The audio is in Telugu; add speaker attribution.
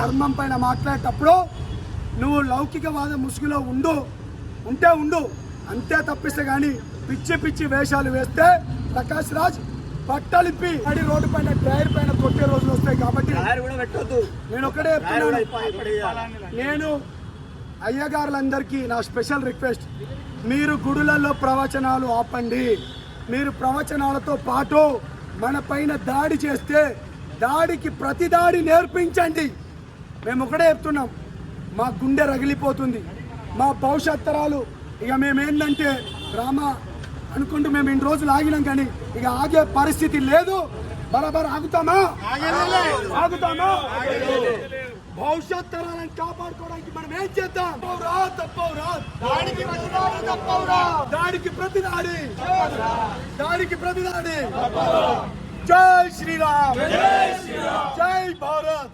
Speaker 1: ధర్మం పైన మాట్లాడేటప్పుడు నువ్వు లౌకికవాద ముసుగులో ఉండు అంతే తప్పిస్తే కానీ పిచ్చి పిచ్చి వేషాలు వేస్తే ప్రకాష్ రాజ్ పట్టలిప్పి అడి రోడ్డు పైన టైర్ పైన కొట్టే రోజులు వస్తాయి. కాబట్టి నేను ఒకటే చెప్తున్నాను, నేను అయ్యగారులందరికీ నా స్పెషల్ రిక్వెస్ట్, మీరు గుడులలో ప్రవచనాలు ఆపండి. మీరు ప్రవచనాలతో పాటు మన పైన దాడి చేస్తే దాడికి ప్రతి దాడి నేర్పించండి. మేము ఒకటే చెప్తున్నాం, మా గుండె రగిలిపోతుంది. మా భవిష్యత్ తరాలు ఇక మేమేందంటే డ్రామా అనుకుంటూ మేము ఇన్ని రోజులు ఆగినాం, కానీ ఇక ఆగే పరిస్థితి లేదు. బరాబర్ ఆగుతామా? భవిష్యత్ తరాలను కాపాడుకోవడానికి మనం ఏం చేద్దాం? దాడికి ప్రతి దాడి. జై శ్రీరామ్, జై భారత్.